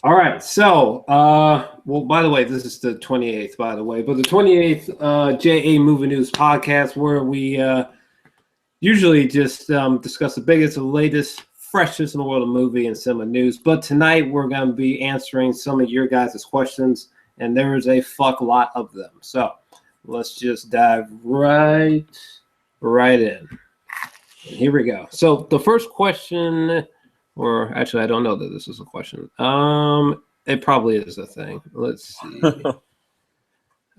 All right. So, well, by the way, this is the 28th, by the way, but the 28th JA Movie News podcast, where we usually just discuss the biggest, the latest, freshest in the world of movie and cinema news. But tonight we're going to be answering some of your guys' questions, and there's a fuck lot of them. So let's just dive right in. And here we go. So the first question, or actually, I don't know that this is a question. It probably is a thing. Let's see.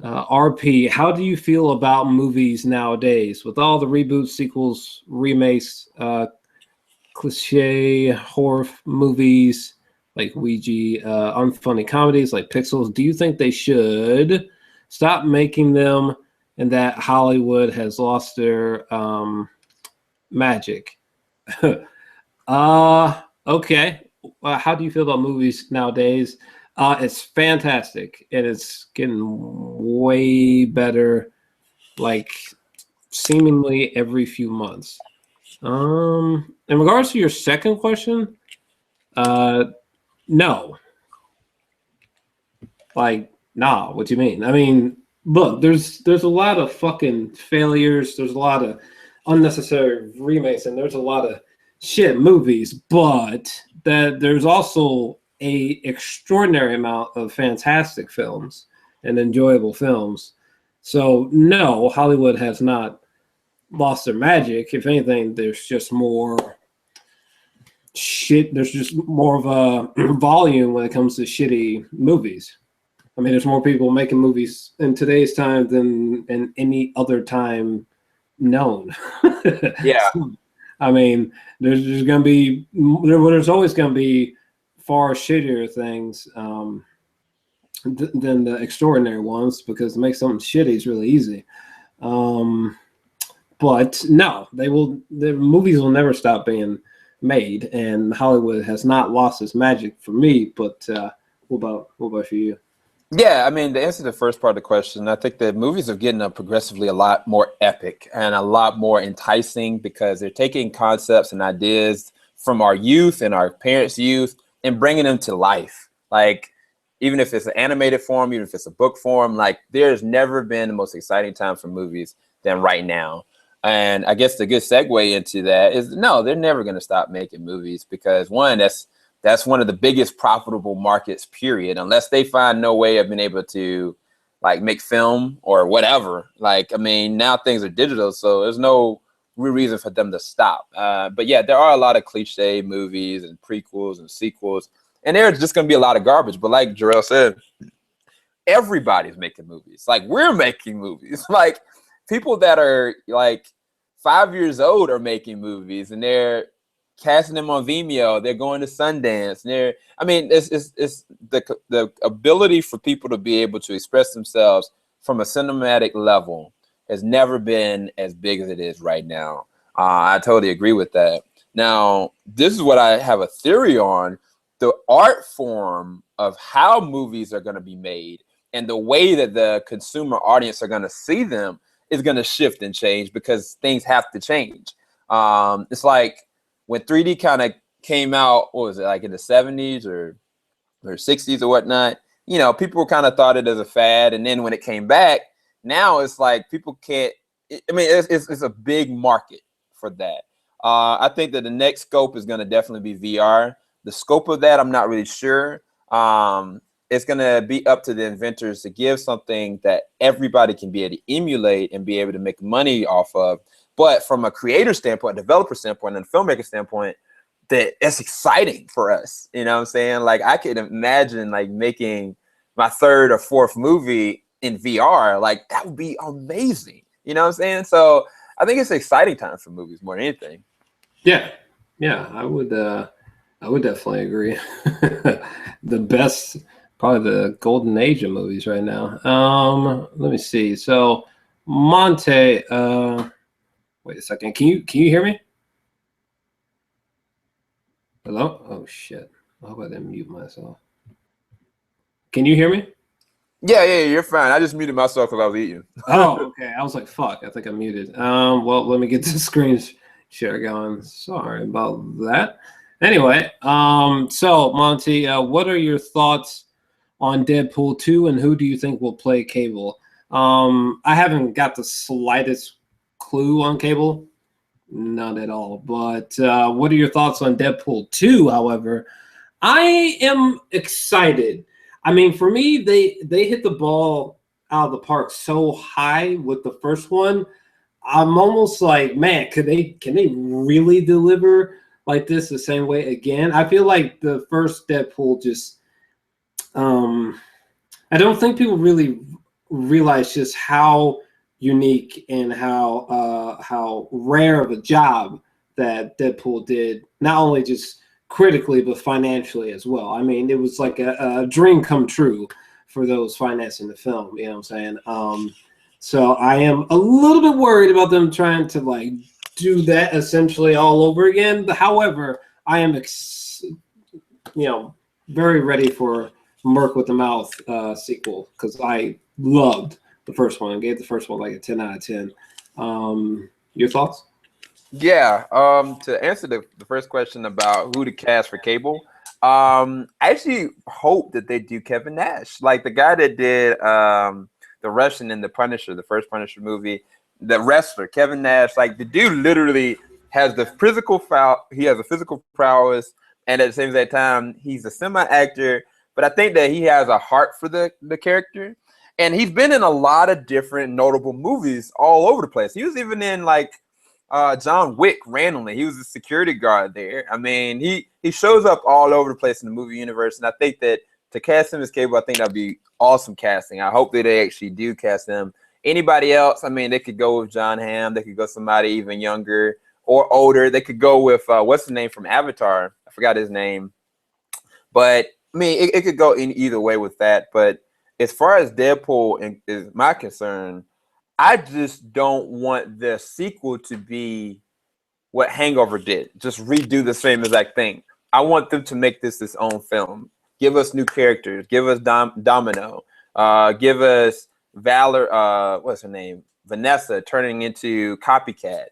RP, how do you feel about movies nowadays with all the reboots, sequels, remakes, cliche horror movies like Ouija, unfunny comedies like Pixels? Do you think they should stop making them and that Hollywood has lost their magic? Okay. How do you feel about movies nowadays? It's fantastic, and it's getting way better, like seemingly every few months. In regards to your second question, no. Like, nah, what do you mean? I mean, look, there's a lot of fucking failures, there's a lot of unnecessary remakes, and there's a lot of shit movies, but that there's also a extraordinary amount of fantastic films and enjoyable films. So no, Hollywood has not lost their magic. If anything, there's just more shit. There's just more of a volume when it comes to shitty movies. I mean, there's more people making movies in today's time than in any other time known. Yeah. I mean, there's going to be, there's always going to be far shittier things than the extraordinary ones, because to make something shitty is really easy. But no, the movies will never stop being made, and Hollywood has not lost its magic for me. But what about for you? Yeah, I mean, to answer the first part of the question, I think that movies are getting progressively a lot more epic and a lot more enticing, because they're taking concepts and ideas from our youth and our parents' youth and bringing them to life. Like, even if it's an animated form, even if it's a book form, like, there's never been the most exciting time for movies than right now. And I guess the good segue into that is, no, they're never going to stop making movies, because one, that's one of the biggest profitable markets, period, unless they find no way of being able to like make film or whatever. Like, I mean, now things are digital, so there's no real reason for them to stop. But yeah, there are a lot of cliche movies and prequels and sequels, and there's just going to be a lot of garbage. But like Jor-Els said, everybody's making movies. Like, we're making movies. Like, people that are like 5 years old are making movies, and they're casting them on Vimeo. They're going to Sundance. It's the ability for people to be able to express themselves from a cinematic level has never been as big as it is right now. I totally agree with that. Now, this is what I have a theory on. The art form of how movies are going to be made and the way that the consumer audience are going to see them is going to shift and change, because things have to change. It's like when 3D kind of came out, what was it, like in the 70s or 60s or whatnot, you know, people kind of thought it as a fad. And then when it came back, now it's like people can't, I mean, it's a big market for that. I think that the next scope is going to definitely be VR. The scope of that, I'm not really sure. It's going to be up to the inventors to give something that everybody can be able to emulate and be able to make money off of. But from a creator standpoint, developer standpoint, and filmmaker standpoint, that it's exciting for us. You know what I'm saying? Like, I could imagine like making my third or fourth movie in VR. Like, that would be amazing. You know what I'm saying? So I think it's an exciting time for movies more than anything. Yeah, I would definitely agree. The best, probably the golden age of movies right now. Let me see. So Monte, wait a second. Can you hear me? Hello? Oh shit. I hope I didn't mute myself. Can you hear me? Yeah, you're fine. I just muted myself because I was eating. Oh, okay. I was like, fuck, I think I'm muted. Well, let me get the screen share going. Sorry about that. Anyway, so Monty, what are your thoughts on Deadpool 2, and who do you think will play Cable? I haven't got the slightest clue on Cable, none at all. But what are your thoughts on Deadpool 2? However, I am excited. I mean, for me, they hit the ball out of the park so high with the first one. I'm almost like, man, can they really deliver like this the same way again? I feel like the first Deadpool just I don't think people really realize just how unique and how rare of a job that Deadpool did, not only just critically but financially as well. I mean, it was like a dream come true for those financing the film. You know what I'm saying? So I am a little bit worried about them trying to like do that essentially all over again. However, I am very ready for Merc with the Mouth sequel because I loved the first one. I gave the first one like a 10 out of 10. Your thoughts? Yeah. To answer the first question about who to cast for Cable, I actually hope that they do Kevin Nash, like the guy that did the Russian in the Punisher, the first Punisher movie, the wrestler Kevin Nash. Like the dude literally has the physical he has a physical prowess, and at the same time, he's a semi-actor. But I think that he has a heart for the character, and he's been in a lot of different notable movies all over the place. He was even in like John Wick randomly. He was a security guard there. I mean, he shows up all over the place in the movie universe, and I think that to cast him as Cable, I think that'd be awesome casting. I hope that they actually do cast him. Anybody else? I mean, they could go with John Hamm. They could go somebody even younger or older. They could go with what's the name from Avatar? I forgot his name, but I mean, it could go in either way with that. But as far as Deadpool is my concern, I just don't want the sequel to be what Hangover did. Just redo the same exact thing. I want them to make this its own film. Give us new characters. Give us Domino. Give us Valor. What's her name? Vanessa turning into Copycat.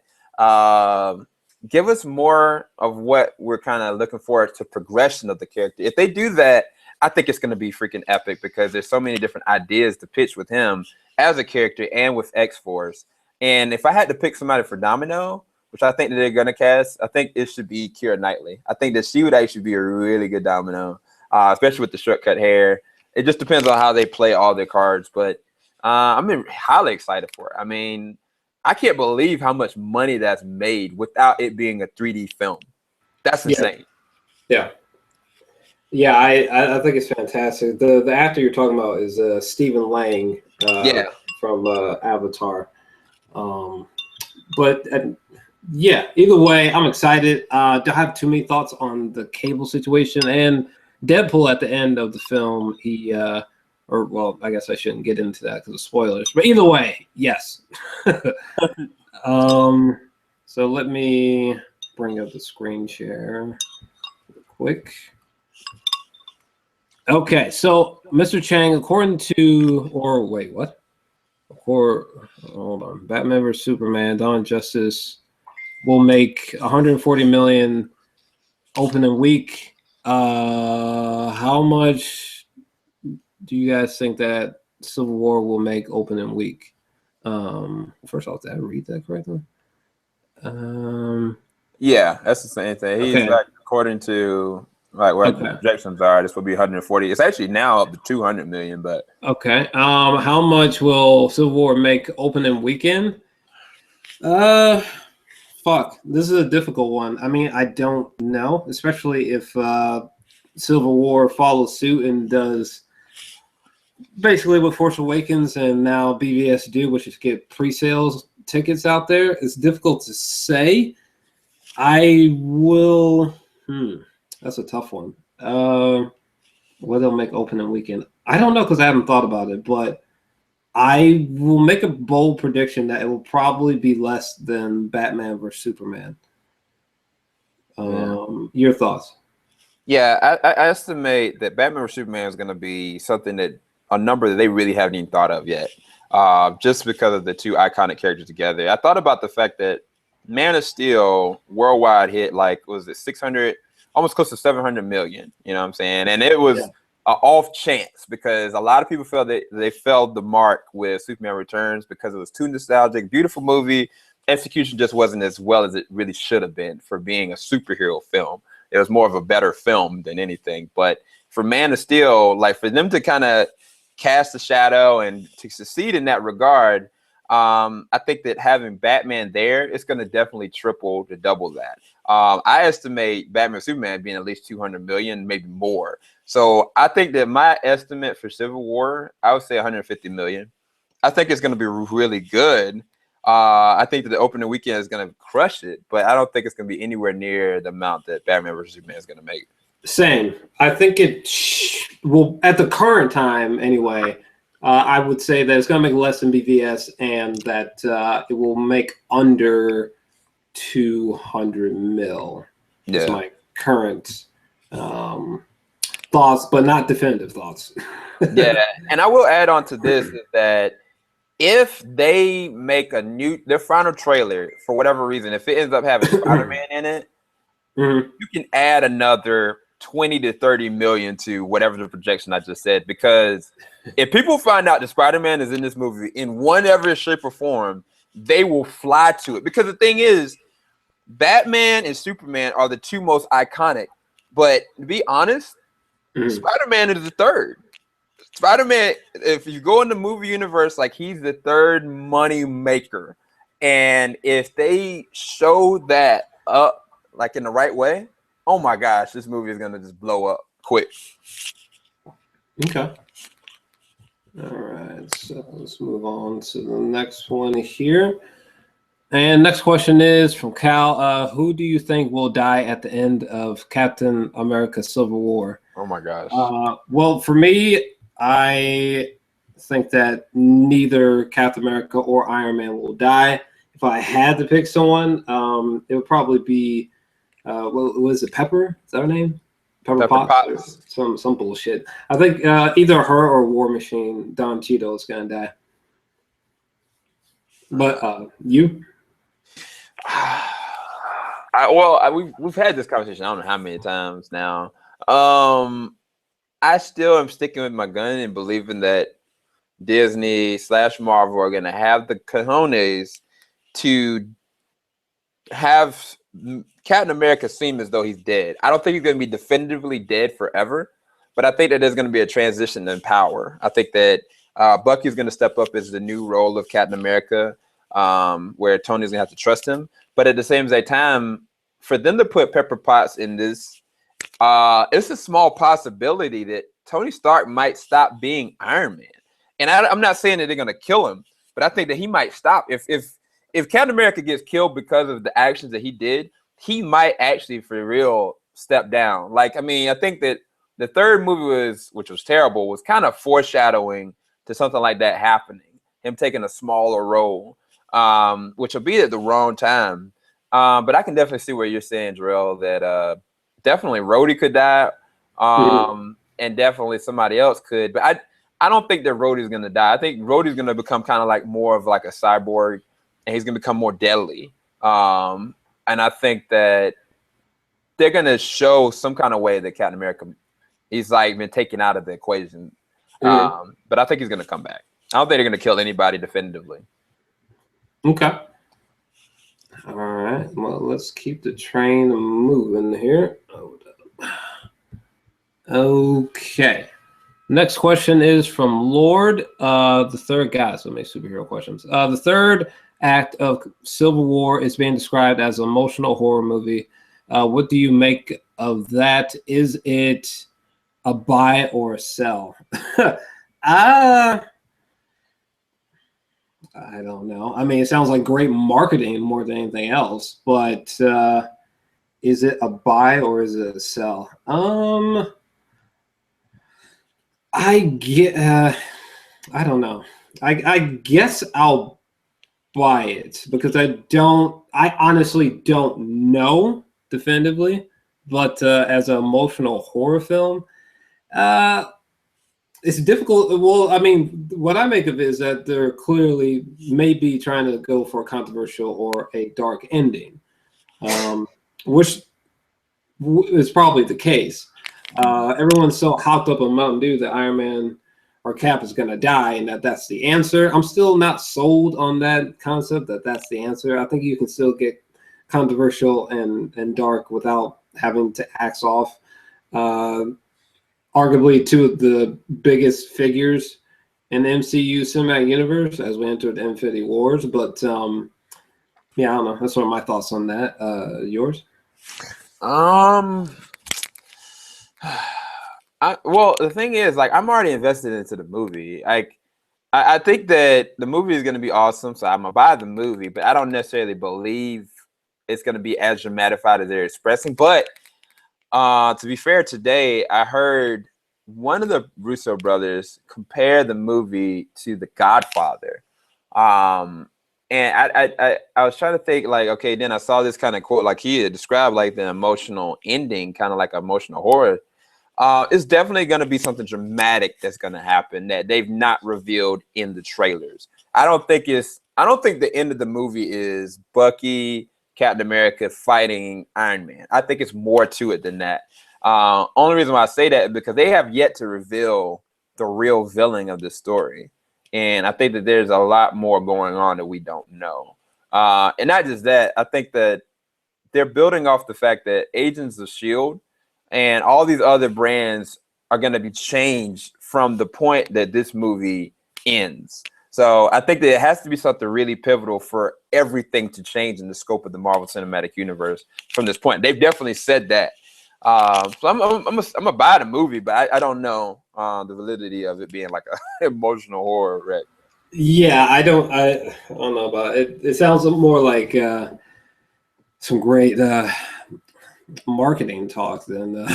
Give us more of what we're kind of looking for to progression of the character. If they do that, I think it's going to be freaking epic because there's so many different ideas to pitch with him as a character and with X-Force. And if I had to pick somebody for Domino, which I think that they're going to cast, I think it should be Keira Knightley. I think that she would actually be a really good Domino, especially with the shortcut hair. It just depends on how they play all their cards, but I'm highly excited for it. I mean, I can't believe how much money that's made without it being a 3D film. That's insane. Yeah. Yeah, I think it's fantastic. The actor you're talking about is Stephen Lang from Avatar. But yeah, either way, I'm excited. Don't have too many thoughts on the Cable situation and Deadpool at the end of the film. Well, I guess I shouldn't get into that because of spoilers. But either way, yes. So let me bring up the screen share real quick. Okay, so Mr. Chang, according to, or wait, what? Hold on. Batman vs Superman: Dawn of Justice will make 140 million opening week. How much do you guys think that Civil War will make opening week? First off, did I read that correctly? Yeah, that's the same thing. He's like, according to like what the projections are, this will be 140. It's actually now up to 200 million, but okay. How much will Civil War make opening weekend? Fuck, this is a difficult one. I mean, I don't know, especially if Civil War follows suit and does basically what Force Awakens and now BVS do, which is get pre-sales tickets out there. It's difficult to say. I will. That's a tough one. What they'll make opening weekend, I don't know because I haven't thought about it, but I will make a bold prediction that it will probably be less than Batman vs Superman. Your thoughts? Yeah, I estimate that Batman vs Superman is going to be something that a number that they really haven't even thought of yet, just because of the two iconic characters together. I thought about the fact that Man of Steel worldwide hit like, was it 600 almost close to 700 million. You know what I'm saying? And it was off chance because a lot of people felt that they failed the mark with Superman Returns because it was too nostalgic. Beautiful movie. Execution just wasn't as well as it really should have been for being a superhero film. It was more of a better film than anything. But for Man of Steel, like for them to kind of cast a shadow and to succeed in that regard, I think that having Batman there, it's going to definitely triple to double that. I estimate Batman Superman being at least 200 million, maybe more. So I think that my estimate for Civil War, I would say 150 million. I think it's going to be really good. I think that the opening weekend is going to crush it, but I don't think it's going to be anywhere near the amount that Batman vs. Superman is going to make. Same. I think it will, at the current time anyway, I would say that it's going to make less than BVS and that it will make under 200 mil. Yeah. That's my current thoughts, but not definitive thoughts. Yeah, and I will add on to this is that if they make their final trailer, for whatever reason, if it ends up having Spider-Man in it, you can add another 20 to 30 million to whatever the projection I just said. Because if people find out that Spider-Man is in this movie in whatever shape or form, they will fly to it. Because the thing is, Batman and Superman are the two most iconic. But to be honest, Spider-Man is the third. Spider-Man, if you go in the movie universe, like he's the third money maker. And if they show that up like in the right way, oh my gosh, this movie is gonna just blow up quick. Okay. All right, so let's move on to the next one here. And next question is from Cal. Who do you think will die at the end of Captain America Civil War? Oh my gosh. Well, for me, I think that neither Captain America or Iron Man will die. If I had to pick someone, it would probably be, what was it, Pepper? Is that her name? Pepper Potts? Some bullshit. I think either her or War Machine, Don Cheadle, is going to die. But you? We've had this conversation I don't know how many times now. I still am sticking with my gun and believing that Disney / Marvel are going to have the cojones to have Captain America seem as though he's dead. I don't think he's going to be definitively dead forever, but I think that there's going to be a transition in power. I think that Bucky's going to step up as the new role of Captain America, where Tony's going to have to trust him. But at the same time, for them to put Pepper Potts in this, it's a small possibility that Tony Stark might stop being Iron Man. And I'm not saying that they're going to kill him, but I think that he might stop. If Captain America gets killed because of the actions that he did, he might actually, for real, step down. Like, I mean, I think that the third movie which was terrible, was kind of foreshadowing to something like that happening. Him taking a smaller role, which will be at the wrong time. But I can definitely see what you're saying, Jor-El, that definitely Rhodey could die, and definitely somebody else could. But I don't think that Rhodey's going to die. I think Rhodey's going to become kind of like more of like a cyborg, and he's going to become more deadly. And I think that they're going to show some kind of way that Captain America, he's like been taken out of the equation. But I think he's going to come back. I don't think they're going to kill anybody definitively. Okay. All right. Well, let's keep the train moving here. Okay. Next question is from Lord. The third guy, so many superhero questions. The third act of Civil War is being described as an emotional horror movie. What do you make of that? Is it a buy or a sell? I don't know. I mean, it sounds like great marketing more than anything else, but is it a buy or is it a sell? I don't know. I guess I'll buy it because I honestly don't know definitively, but as an emotional horror film, it's difficult. Well, I mean, what I make of it is that they're clearly maybe trying to go for a controversial or a dark ending, which is probably the case. Everyone's so hopped up on Mountain Dew that Iron Man or Cap is going to die, and that's the answer. I'm still not sold on that concept that that's the answer. I think you can still get controversial and dark without having to axe off arguably two of the biggest figures in the MCU cinematic universe as we enter the Infinity Wars. But yeah, I don't know. That's one of my thoughts on that. Yours? Well, the thing is, like, I'm already invested into the movie. Like, I think that the movie is going to be awesome, so I'm gonna buy the movie. But I don't necessarily believe it's going to be as dramatified as they're expressing. But to be fair, today I heard one of the Russo brothers compare the movie to The Godfather. And I was trying to think, like, okay, then I saw this kind of quote, like he had described like the emotional ending, kind of like emotional horror. It's definitely going to be something dramatic that's going to happen that they've not revealed in the trailers. I don't think the end of the movie is Bucky, Captain America fighting Iron Man. I think it's more to it than that. Only reason why I say that is because they have yet to reveal the real villain of the story. And I think that there's a lot more going on that we don't know. And not just that, I think that they're building off the fact that Agents of S.H.I.E.L.D. and all these other brands are going to be changed from the point that this movie ends. So I think that it has to be something really pivotal for everything to change in the scope of the Marvel Cinematic Universe from this point. They've definitely said that. So I'm gonna buy the movie, but I don't know the validity of it being like an emotional horror wreck. Yeah, I don't know about it. It sounds more like some great marketing talk than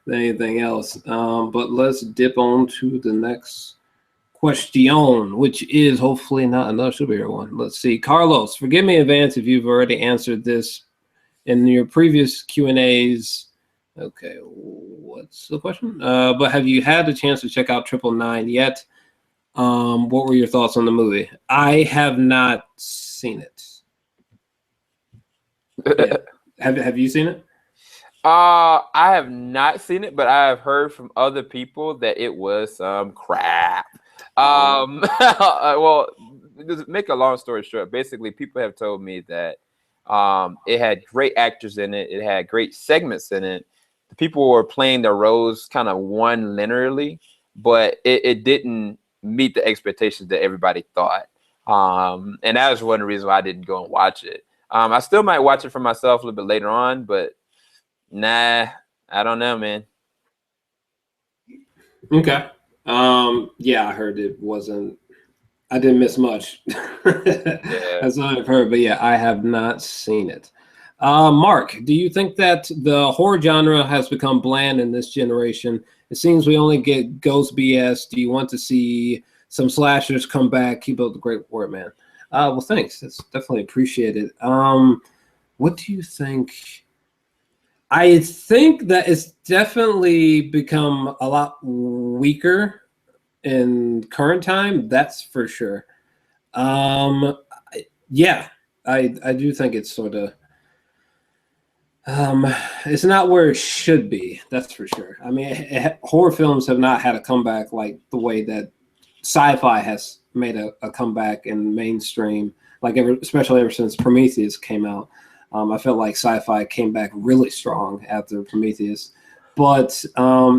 anything else. But let's dip on to the next question, which is hopefully not another superhero one. Let's see. Carlos, forgive me in advance if you've already answered this in your previous Q&As. Okay, what's the question? But have you had the chance to check out 999 yet? What were your thoughts on the movie? I have not seen it. Yeah. Have you seen it? I have not seen it, but I have heard from other people that it was some crap. Well, to make a long story short, basically people have told me that it had great actors in it. It had great segments in it. The people were playing their roles kind of one linearly, but it didn't meet the expectations that everybody thought. And that was one of the reasons why I didn't go and watch it. I still might watch it for myself a little bit later on, but nah, I don't know, man. Okay. Yeah, I heard it wasn't. I didn't miss much. Yeah. That's what I've heard, but yeah, I have not seen it. Mark, do you think that the horror genre has become bland in this generation? It seems we only get ghost BS. Do you want to see some slashers come back? Keep up the great work, man. Well, thanks. That's definitely appreciated. What do you think? I think that it's definitely become a lot weaker in current time. That's for sure. Yeah, I do think it's sort of it's not where it should be. That's for sure. I mean, horror films have not had a comeback like the way that sci-fi has made a comeback in mainstream. Like especially ever since Prometheus came out. I felt like sci-fi came back really strong after Prometheus. But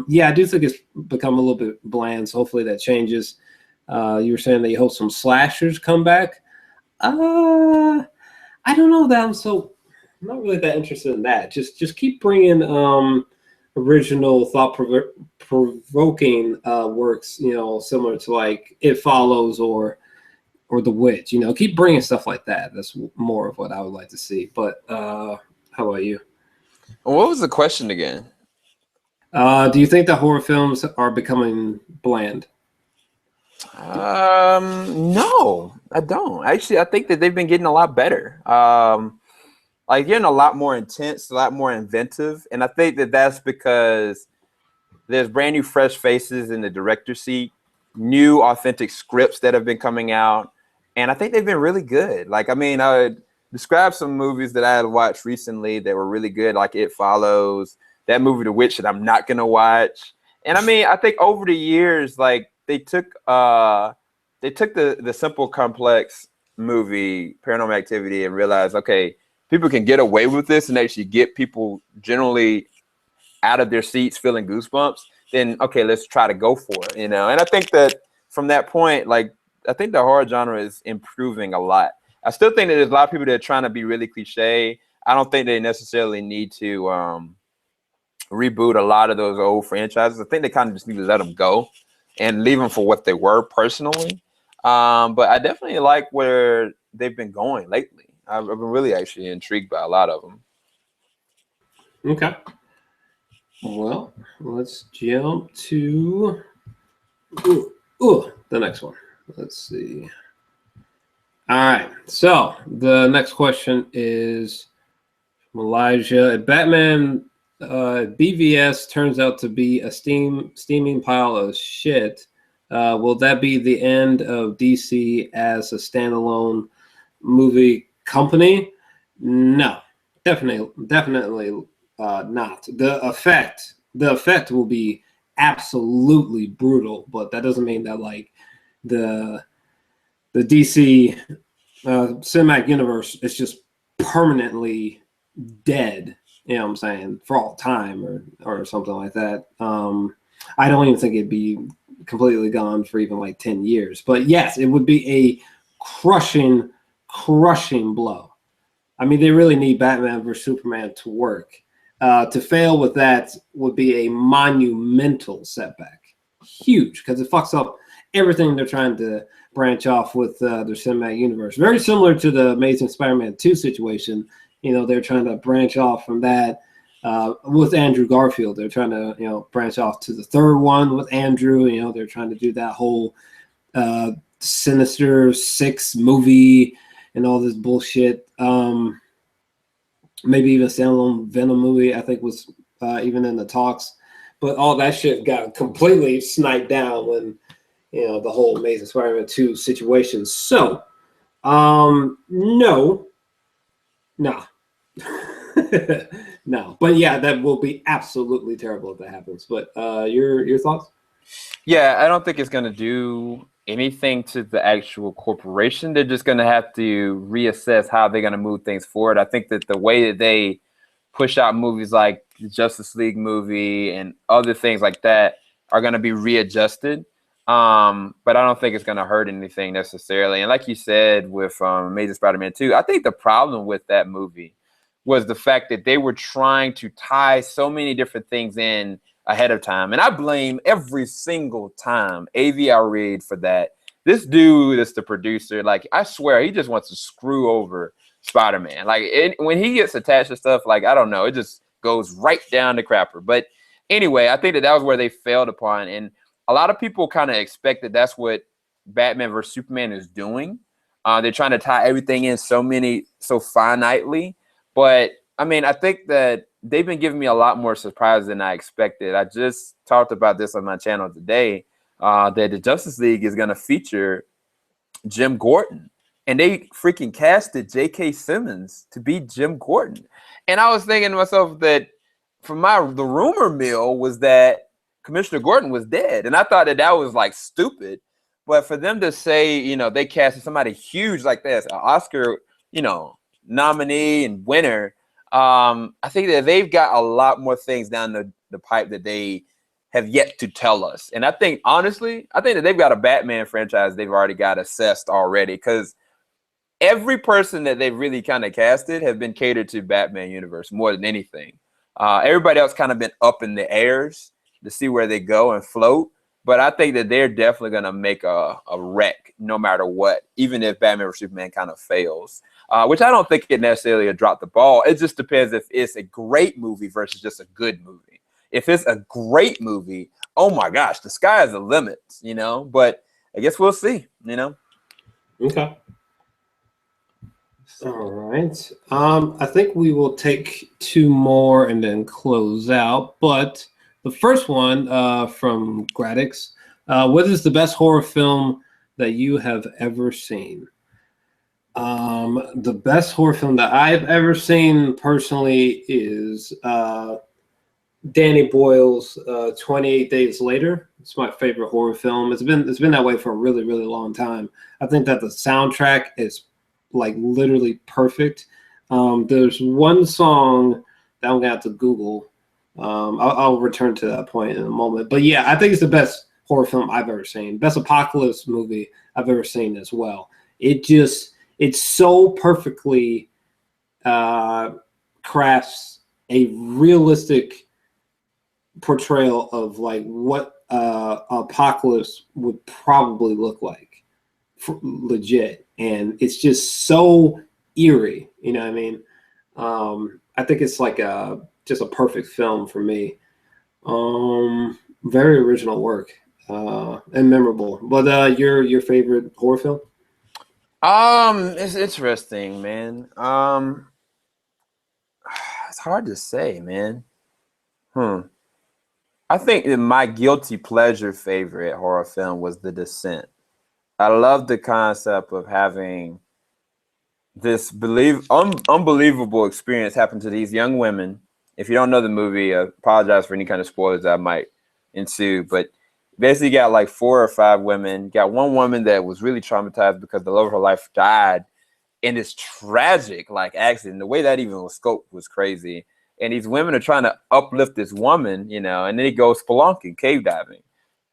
yeah, I do think it's become a little bit bland. So hopefully that changes. You were saying that you hope some slashers come back. I don't know that I'm not really that interested in that. Just keep bringing original thought-provoking works, similar to like It Follows or The Witch. Keep bringing stuff like that. That's more of what I would like to see. But how about you? What was the question again? Do you think that horror films are becoming bland? No, I don't. Actually, I think that they've been getting a lot better. Like getting a lot more intense, a lot more inventive, and I think that that's because there's brand new, fresh faces in the director's seat, new, authentic scripts that have been coming out, and I think they've been really good. Like, I mean, describe some movies that I had watched recently that were really good, like It Follows, that movie The Witch that I'm not gonna watch. And I mean, I think over the years, like they took the simple complex movie Paranormal Activity and realized, okay, people can get away with this and actually get people generally out of their seats feeling goosebumps, then okay, let's try to go for it, you know. And I think that from that point, like I think the horror genre is improving a lot. I still think that there's a lot of people that are trying to be really cliche. I don't think they necessarily need to reboot a lot of those old franchises. I think they kind of just need to let them go and leave them for what they were personally. But I definitely like where they've been going lately. I've been really actually intrigued by a lot of them. Okay. Well, let's jump to the next one. Let's see. All right. So the next question is from Elijah. Batman BVS turns out to be a steaming pile of shit. Will that be the end of DC as a standalone movie company? No, definitely not. The effect will be absolutely brutal, but that doesn't mean that like the DC cinematic universe is just permanently dead. You know what I'm saying? For all time or something like that. I don't even think it'd be completely gone for even like 10 years. But yes, it would be a crushing blow. I mean, they really need Batman vs. Superman to work. To fail with that would be a monumental setback. Huge, because it fucks up everything they're trying to branch off with their cinematic universe. Very similar to the Amazing Spider-Man 2 situation. You know, they're trying to branch off from that with Andrew Garfield. They're trying to, you know, branch off to the third one with Andrew. You know, they're trying to do that whole Sinister Six movie and all this bullshit. Maybe even standalone Venom movie, I think, was even in the talks. But all that shit got completely sniped down when, you know, the whole Amazing Spider-Man 2 situation. So, no. No. But yeah, that will be absolutely terrible if that happens. But your thoughts? Yeah, I don't think it's going to do anything to the actual corporation. They're just going to have to reassess how they're going to move things forward. I think that the way that they push out movies like the Justice League movie and other things like that are going to be readjusted. But I don't think it's going to hurt anything necessarily. And like you said with Amazing Spider-Man 2, I think the problem with that movie was the fact that they were trying to tie so many different things in ahead of time. And I blame every single time AVR Reed for that. This dude is the producer. Like, I swear, he just wants to screw over Spider-Man. Like, when he gets attached to stuff, like, I don't know, it just goes right down the crapper. But anyway, I think that was where they failed upon. And a lot of people kind of expect that that's what Batman vs. Superman is doing. They're trying to tie everything in so finitely. But, I mean, I think that they've been giving me a lot more surprise than I expected. I just talked about this on my channel today, that the Justice League is going to feature Jim Gordon. And they freaking casted J.K. Simmons to be Jim Gordon. And I was thinking to myself that the rumor mill was that Commissioner Gordon was dead. And I thought that was like stupid. But for them to say, you know, they casted somebody huge like this, an Oscar, you know, nominee and winner, I think that they've got a lot more things down the pipe that they have yet to tell us. And I think, honestly, that they've got a Batman franchise they've already got assessed already, because every person that they've really kind of casted have been catered to Batman universe more than anything. Everybody else kind of been up in the airs to see where they go and float. But I think that they're definitely going to make a wreck no matter what, even if Batman vs. Superman kind of fails. Which I don't think it necessarily a drop the ball. It just depends if it's a great movie versus just a good movie. If it's a great movie, oh my gosh, the sky is the limit, you know. But I guess we'll see, you know. Okay. All right. I think we will take two more and then close out. But the first one from Gradix, what is the best horror film that you have ever seen? The best horror film that I've ever seen personally is Danny Boyle's 28 Days Later. It's my favorite horror film. It's been that way for a really, really long time. I think that the soundtrack is like literally perfect. There's one song that I'm gonna have to Google. I'll return to that point in a moment. But yeah, I think it's the best horror film I've ever seen. Best apocalypse movie I've ever seen as well. It's so perfectly crafts a realistic portrayal of like what apocalypse would probably look like, legit, and it's just so eerie. You know what I mean? I think it's like just a perfect film for me. Very original work and memorable. But your favorite horror film? It's interesting, man. It's hard to say, man. I think that my guilty pleasure favorite horror film was The Descent. I love the concept of having this unbelievable experience happen to these young women. If you don't know the movie, I apologize for any kind of spoilers that might ensue, but basically got like 4 or 5 women. Got one woman that was really traumatized because the love of her life died in this tragic like accident. The way that even was scoped was crazy. And these women are trying to uplift this woman, you know, and then they go spelunking, cave diving.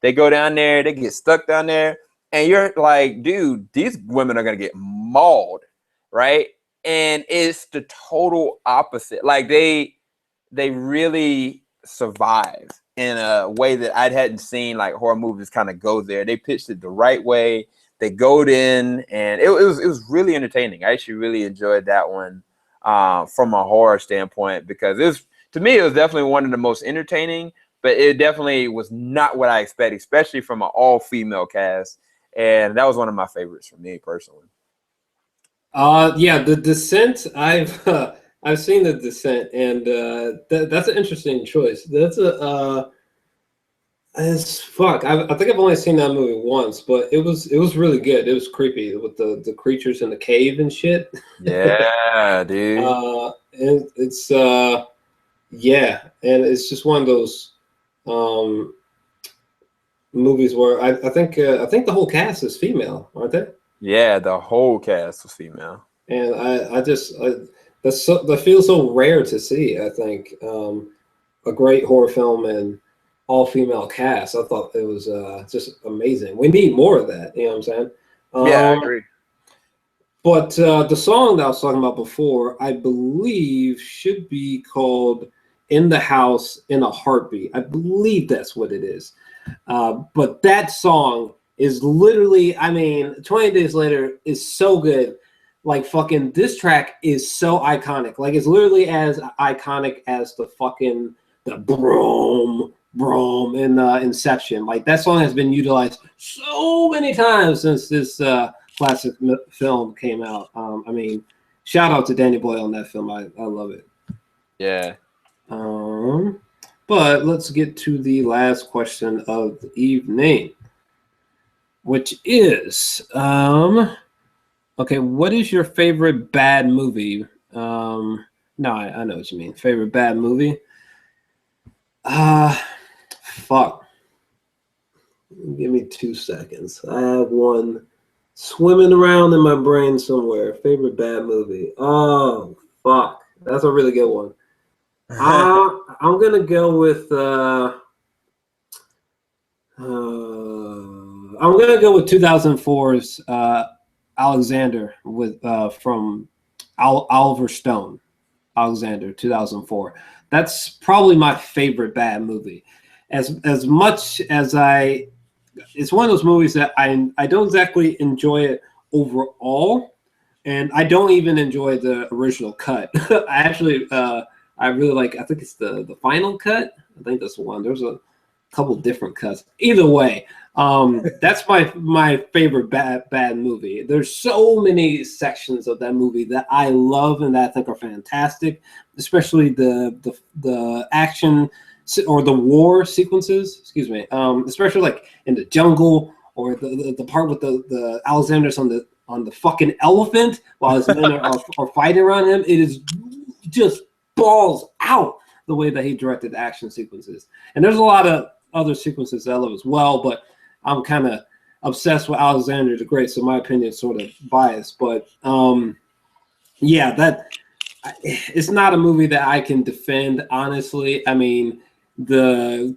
They go down there, they get stuck down there, and you're like, dude, these women are gonna get mauled, right? And it's the total opposite. Like they really survive in a way that I hadn't seen like horror movies kind of go there. They pitched it the right way. They go in, and it was really entertaining. I actually really enjoyed that one from a horror standpoint because to me it was definitely one of the most entertaining, but it definitely was not what I expected, especially from an all-female cast, and that was one of my favorites for me personally. Yeah, The Descent. I've seen The Descent, and that's an interesting choice. That's a as fuck. I think I've only seen that movie once, but it was really good. It was creepy with the creatures in the cave and shit. Yeah, dude. And it's yeah, and it's just one of those um movies where I think the whole cast is female, aren't they? Yeah, the whole cast was female. And that feels so rare to see. I think a great horror film and all female cast. I thought it was just amazing. We need more of that. You know what I'm saying? Yeah, I Um, agree. but the song that I was talking about before, I believe, should be called "In the House in a Heartbeat." I believe that's what it is. But that song is literally, I mean, 20 Days Later is so good. Like fucking this track is so iconic. Like it's literally as iconic as the brom brom in Inception. Like that song has been utilized so many times since this classic film came out. I mean, shout out to Danny Boyle on that film. I love it. Yeah. But let's get to the last question of the evening, which is okay, what is your favorite bad movie? No, I know what you mean. Favorite bad movie? Fuck. Give me 2 seconds. I have one swimming around in my brain somewhere. Favorite bad movie? Oh, fuck. That's a really good one. I'm gonna go with I'm gonna go with 2004's Alexander with from Oliver Stone. Alexander, 2004. That's probably my favorite bad movie. As much as it's one of those movies that I don't exactly enjoy it overall, and I don't even enjoy the original cut. I actually I really like. I think it's the final cut. I think that's the one. There's a couple different cuts. Either way, that's my favorite bad movie. There's so many sections of that movie that I love and that I think are fantastic, especially the action or the war sequences. Excuse me. Especially like in the jungle or the part with the Alexanders on on the fucking elephant while his men are fighting around him. It is just balls out the way that he directed action sequences. And there's a lot of other sequences that I love as well, but I'm kind of obsessed with Alexander the Great, so my opinion is sort of biased. But yeah, that it's not a movie that I can defend, honestly. I mean, the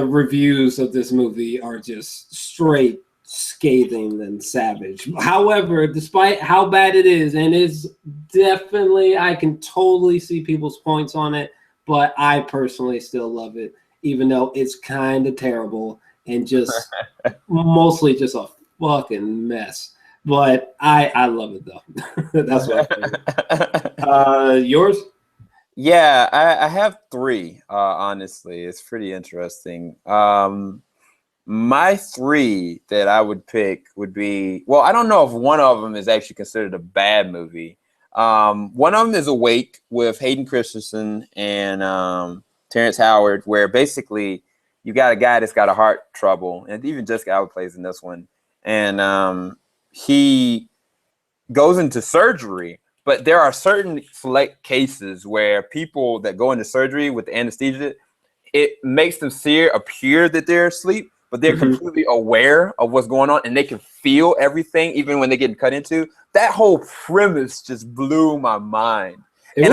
reviews of this movie are just straight scathing and savage. However, despite how bad it is, and it's definitely, I can totally see people's points on it, but I personally still love it, even though it's kind of terrible and just mostly just a fucking mess. But I love it though. That's what I think. Yours? Yeah, I have three. Honestly, it's pretty interesting. My three that I would pick would be, well, I don't know if one of them is actually considered a bad movie. One of them is Awake with Hayden Christensen and Terrence Howard, where basically you got a guy that's got a heart trouble, and even Jessica Alba plays in this one, and he goes into surgery. But there are certain select cases where people that go into surgery with anesthesia, it makes them appear that they're asleep, but they're completely aware of what's going on, and they can feel everything even when they're getting cut into. That whole premise just blew my mind. It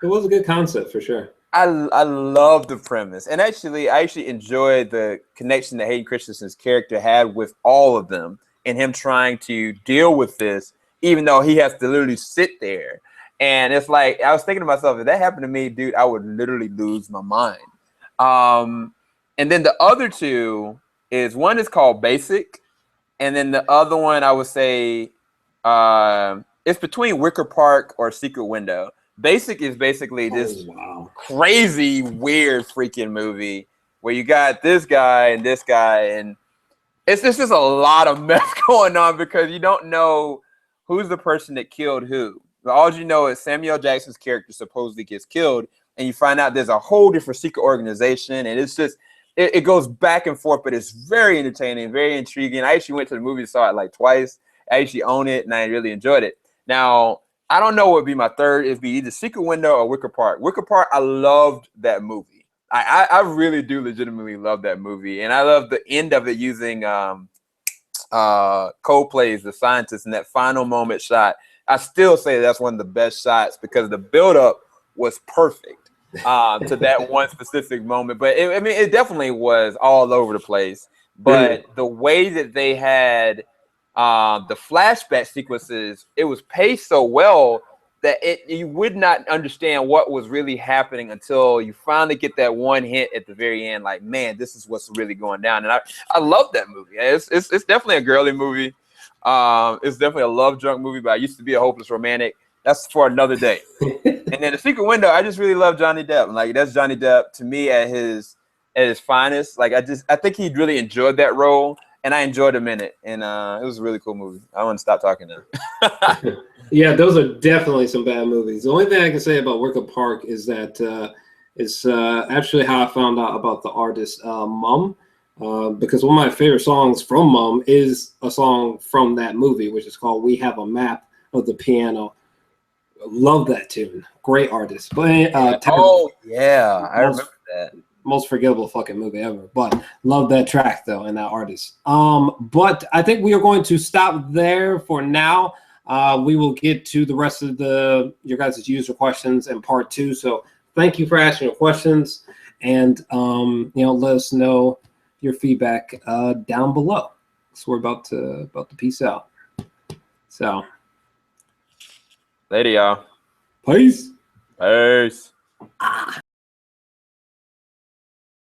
was a good concept for sure. I love the premise, and I actually enjoyed the connection that Hayden Christensen's character had with all of them, and him trying to deal with this, even though he has to literally sit there. And it's like, I was thinking to myself, if that happened to me, dude, I would literally lose my mind. And then the other two one is called Basic, and then the other one I would say it's between Wicker Park or Secret Window. Basic is basically this crazy, weird freaking movie where you got this guy, and it's just a lot of mess going on because you don't know who's the person that killed who. All you know is Samuel Jackson's character supposedly gets killed, and you find out there's a whole different secret organization, and it's just it goes back and forth, but it's very entertaining, very intriguing. I actually went to the movie and saw it like twice. I actually own it, and I really enjoyed it. Now, I don't know what would be my third. It'd be either Secret Window or Wicker Park. Wicker Park, I loved that movie. I really do legitimately love that movie, and I love the end of it using Coldplay's The Scientist in that final moment shot. I still say that's one of the best shots because the buildup was perfect to that one specific moment. But it definitely was all over the place. But the way that they had the flashback sequences, it was paced so well that you would not understand what was really happening until you finally get that one hint at the very end. Like, man, this is what's really going down. And I love that movie. It's definitely a girly movie. It's definitely a love drunk movie, but I used to be a hopeless romantic. That's for another day. And then The Secret Window, I just really love Johnny Depp. Like, that's Johnny Depp to me at his finest. Like, I think he really enjoyed that role, and I enjoyed him in it. And it was a really cool movie. I want to stop talking now. Yeah, those are definitely some bad movies. The only thing I can say about Wicker Park is that it's actually how I found out about the artist Mum. Because one of my favorite songs from Mum is a song from that movie, which is called "We Have a Map of the Piano." Love that tune. Great artist. But I remember that. Most forgettable fucking movie ever. But love that track though and that artist. But I think we are going to stop there for now. We will get to the rest of your guys' user questions in part 2. So thank you for asking your questions, and let us know your feedback down below. So we're about to peace out. So later, y'all. Peace. Peace.